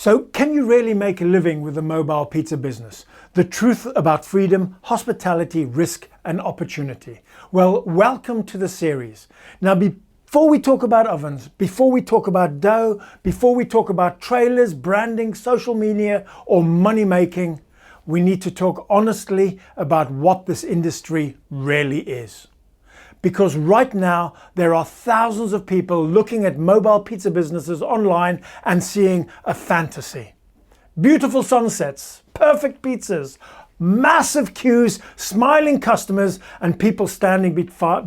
So can you really make a living with a mobile pizza business? The truth about freedom, hospitality, risk and opportunity. Well, welcome to the series. Now, before we talk about ovens, before we talk about dough, before we talk about trailers, branding, social media or money making, we need to talk honestly about what this industry really is. Because right now there are thousands of people looking at mobile pizza businesses online and seeing a fantasy. Beautiful sunsets, perfect pizzas, massive queues, smiling customers and people standing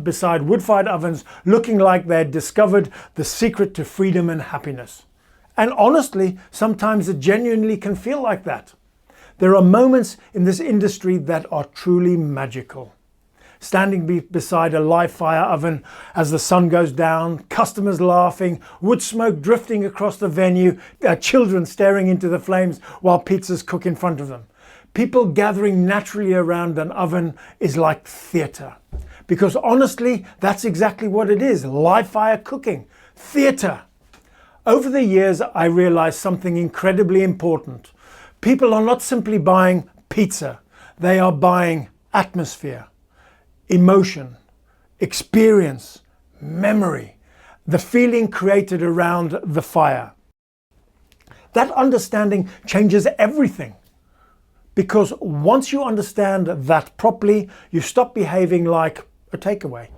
beside wood-fired ovens looking like they'd discovered the secret to freedom and happiness. And honestly, sometimes it genuinely can feel like that. There are moments in this industry that are truly magical. Standing beside a live fire oven as the sun goes down, customers laughing, wood smoke drifting across the venue, children staring into the flames while pizzas cook in front of them. People gathering naturally around an oven is like theatre. Because honestly, that's exactly what it is, live fire cooking, theatre. Over the years, I realized something incredibly important. People are not simply buying pizza, they are buying atmosphere. Emotion, experience, memory, the feeling created around the fire. That understanding changes everything. Because once you understand that properly, you stop behaving like a takeaway.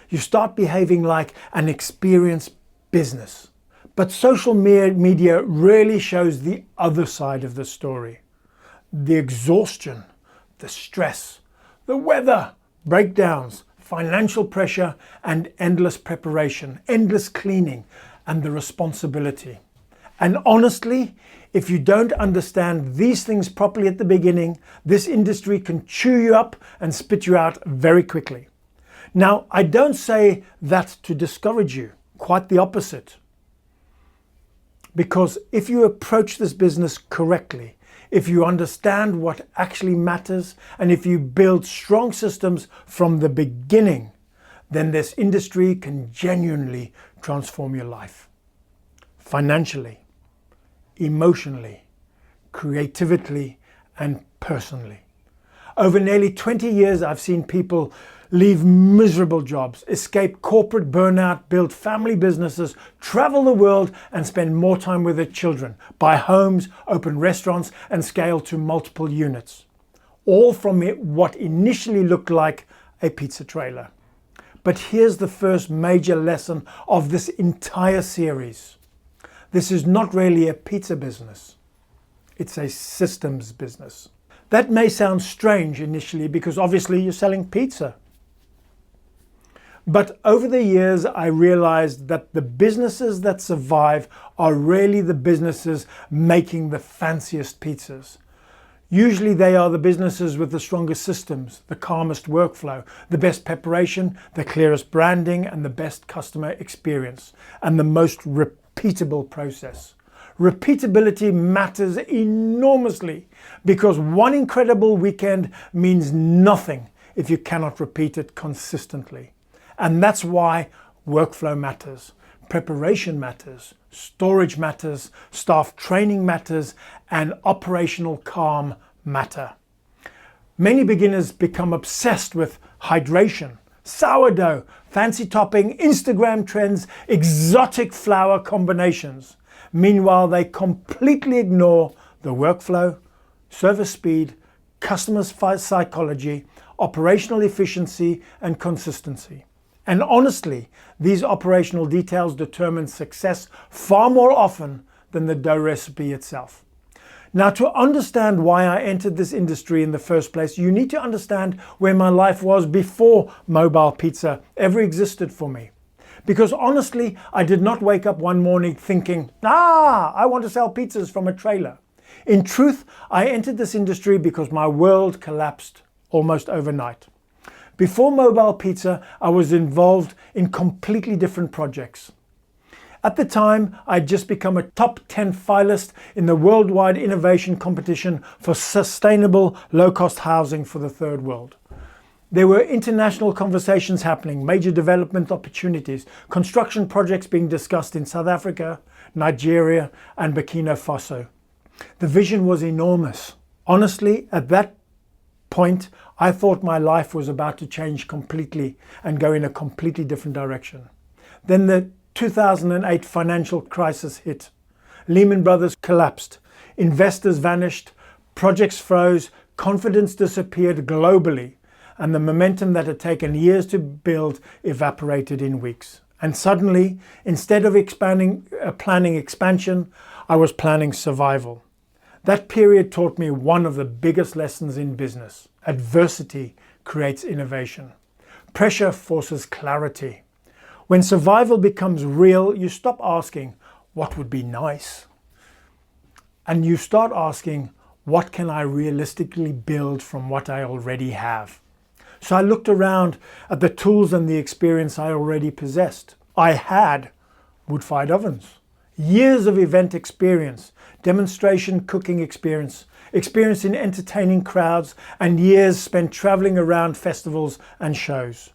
You start behaving like an experienced business. But social media really shows the other side of the story. The exhaustion, the stress, the weather, breakdowns, financial pressure and endless preparation, endless cleaning and the responsibility. And honestly, if you don't understand these things properly at the beginning, this industry can chew you up and spit you out very quickly. Now, I don't say that to discourage you, quite the opposite. Because if you approach this business correctly, if you understand what actually matters, and if you build strong systems from the beginning, then this industry can genuinely transform your life. Financially, emotionally, creatively, and personally. Over nearly 20 years, I've seen people leave miserable jobs, escape corporate burnout, build family businesses, travel the world and spend more time with their children, buy homes, open restaurants and scale to multiple units. All from what initially looked like a pizza trailer. But here's the first major lesson of this entire series. This is not really a pizza business. It's a systems business. That may sound strange initially because obviously you're selling pizza. But over the years, I realized that the businesses that survive are really the businesses making the fanciest pizzas. Usually they are the businesses with the strongest systems, the calmest workflow, the best preparation, the clearest branding, and the best customer experience, and the most repeatable process. Repeatability matters enormously because one incredible weekend means nothing if you cannot repeat it consistently. And that's why workflow matters, preparation matters, storage matters, staff training matters, and operational calm matter. Many beginners become obsessed with hydration, sourdough, fancy topping, Instagram trends, exotic flour combinations. Meanwhile, they completely ignore the workflow, service speed, customer psychology, operational efficiency, and consistency. And honestly, these operational details determine success far more often than the dough recipe itself. Now, to understand why I entered this industry in the first place, you need to understand where my life was before mobile pizza ever existed for me. Because honestly, I did not wake up one morning thinking, I want to sell pizzas from a trailer. In truth, I entered this industry because my world collapsed almost overnight. Before mobile pizza, I was involved in completely different projects. At the time, I'd just become a top 10 finalist in the worldwide innovation competition for sustainable low-cost housing for the third world. There were international conversations happening, major development opportunities, construction projects being discussed in South Africa, Nigeria and Burkina Faso. The vision was enormous. Honestly, at that point, I thought my life was about to change completely and go in a completely different direction. Then the 2008 financial crisis hit. Lehman Brothers collapsed. Investors vanished. Projects froze. Confidence disappeared globally. And the momentum that had taken years to build evaporated in weeks. And suddenly, instead of planning expansion, I was planning survival. That period taught me one of the biggest lessons in business. Adversity creates innovation. Pressure forces clarity. When survival becomes real, you stop asking, what would be nice? And you start asking, what can I realistically build from what I already have? So I looked around at the tools and the experience I already possessed. I had wood-fired ovens, years of event experience, demonstration cooking experience in entertaining crowds, and years spent traveling around festivals and shows.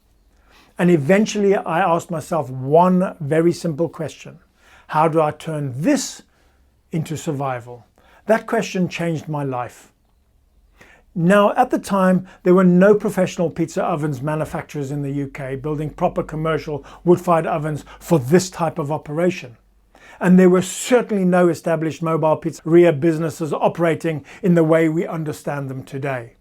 And eventually I asked myself one very simple question. How do I turn this into survival? That question changed my life. Now, at the time, there were no professional pizza ovens manufacturers in the UK building proper commercial wood-fired ovens for this type of operation. And there were certainly no established mobile pizzeria businesses operating in the way we understand them today.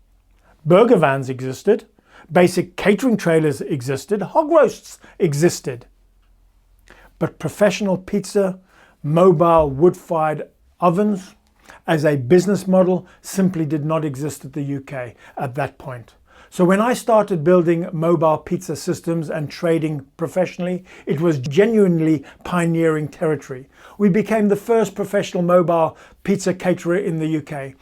Burger vans existed, basic catering trailers existed, hog roasts existed. But professional pizza, mobile wood-fired ovens, as a business model simply did not exist at the UK at that point. So when I started building mobile pizza systems and trading professionally, it was genuinely pioneering territory. We became the first professional mobile pizza caterer in the UK.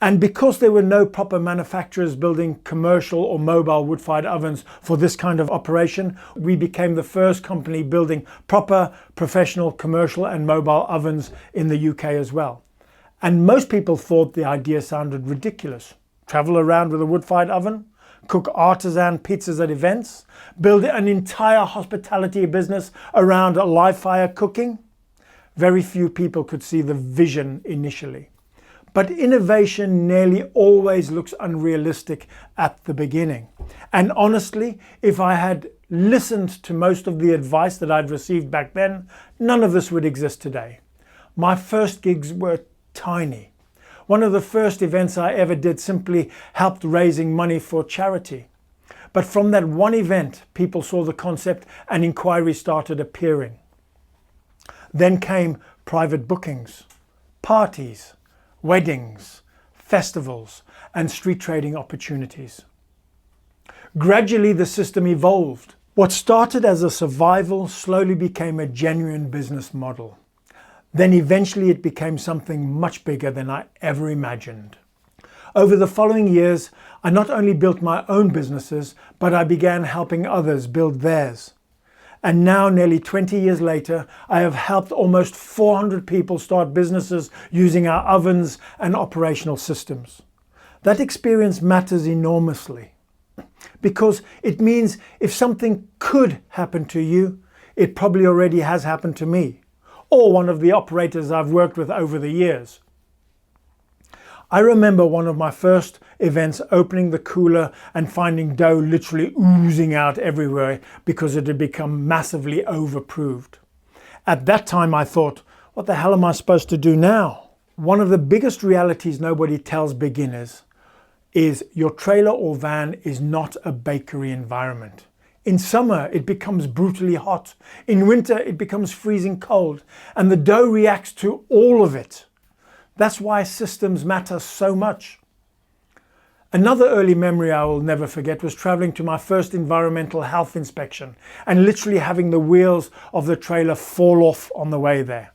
And because there were no proper manufacturers building commercial or mobile wood-fired ovens for this kind of operation, we became the first company building proper professional commercial and mobile ovens in the UK as well. And most people thought the idea sounded ridiculous. Travel around with a wood-fired oven, cook artisan pizzas at events, build an entire hospitality business around live fire cooking. Very few people could see the vision initially. But innovation nearly always looks unrealistic at the beginning. And honestly, if I had listened to most of the advice that I'd received back then, none of this would exist today. My first gigs were tiny. One of the first events I ever did simply helped raising money for charity. But from that one event, people saw the concept and inquiries started appearing. Then came private bookings, parties, weddings, festivals, and street trading opportunities. Gradually, the system evolved. What started as a survival slowly became a genuine business model. Then eventually it became something much bigger than I ever imagined. Over the following years, I not only built my own businesses, but I began helping others build theirs. And now, nearly 20 years later, I have helped almost 400 people start businesses using our ovens and operational systems. That experience matters enormously because it means if something could happen to you, it probably already has happened to me, or one of the operators I've worked with over the years. I remember one of my first events opening the cooler and finding dough literally oozing out everywhere because it had become massively overproofed. At that time I thought, what the hell am I supposed to do now? One of the biggest realities nobody tells beginners is your trailer or van is not a bakery environment. In summer, it becomes brutally hot. In winter, it becomes freezing cold. And the dough reacts to all of it. That's why systems matter so much. Another early memory I will never forget was traveling to my first environmental health inspection and literally having the wheels of the trailer fall off on the way there.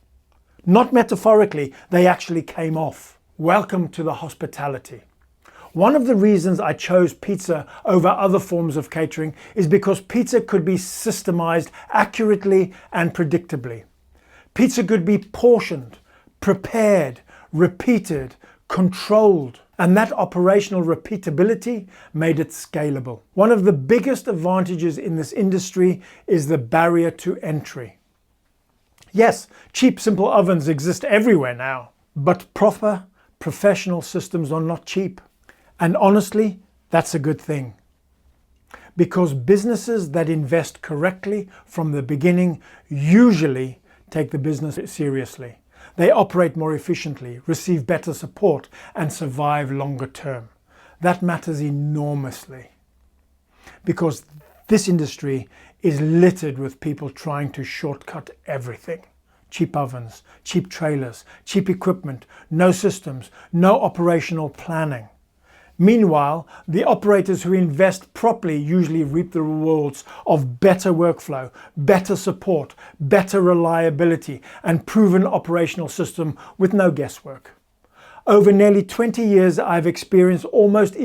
Not metaphorically, they actually came off. Welcome to the hospitality. One of the reasons I chose pizza over other forms of catering is because pizza could be systemized accurately and predictably. Pizza could be portioned, prepared, repeated, controlled, and that operational repeatability made it scalable. One of the biggest advantages in this industry is the barrier to entry. Yes, cheap, simple ovens exist everywhere now. But proper professional systems are not cheap. And honestly, that's a good thing. Because businesses that invest correctly from the beginning usually take the business seriously. They operate more efficiently, receive better support, and survive longer term. That matters enormously. Because this industry is littered with people trying to shortcut everything. Cheap ovens, cheap trailers, cheap equipment, no systems, no operational planning. Meanwhile, the operators who invest properly usually reap the rewards of better workflow, better support, better reliability, and proven operational system with no guesswork. Over nearly 20 years, I've experienced almost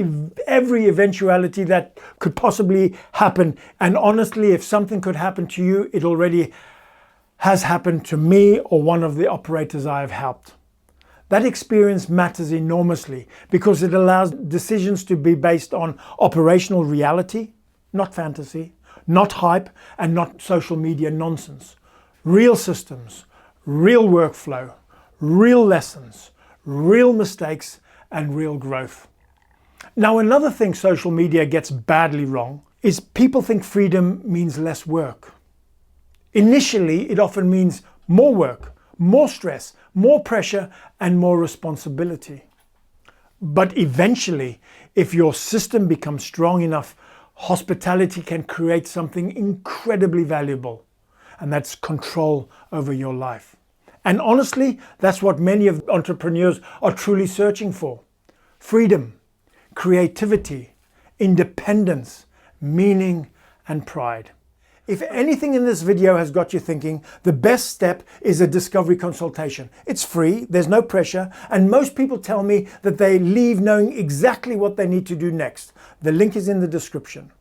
every eventuality that could possibly happen. And honestly, if something could happen to you, it already has happened to me or one of the operators I have helped. That experience matters enormously because it allows decisions to be based on operational reality, not fantasy, not hype, and not social media nonsense. Real systems, real workflow, real lessons, real mistakes, and real growth. Now, another thing social media gets badly wrong is people think freedom means less work. Initially, it often means more work, more stress, more pressure, and more responsibility. But eventually, if your system becomes strong enough, hospitality can create something incredibly valuable, and that's control over your life. And honestly, that's what many of entrepreneurs are truly searching for. Freedom, creativity, independence, meaning, and pride. If anything in this video has got you thinking, the best step is a discovery consultation. It's free, there's no pressure, and most people tell me that they leave knowing exactly what they need to do next. The link is in the description.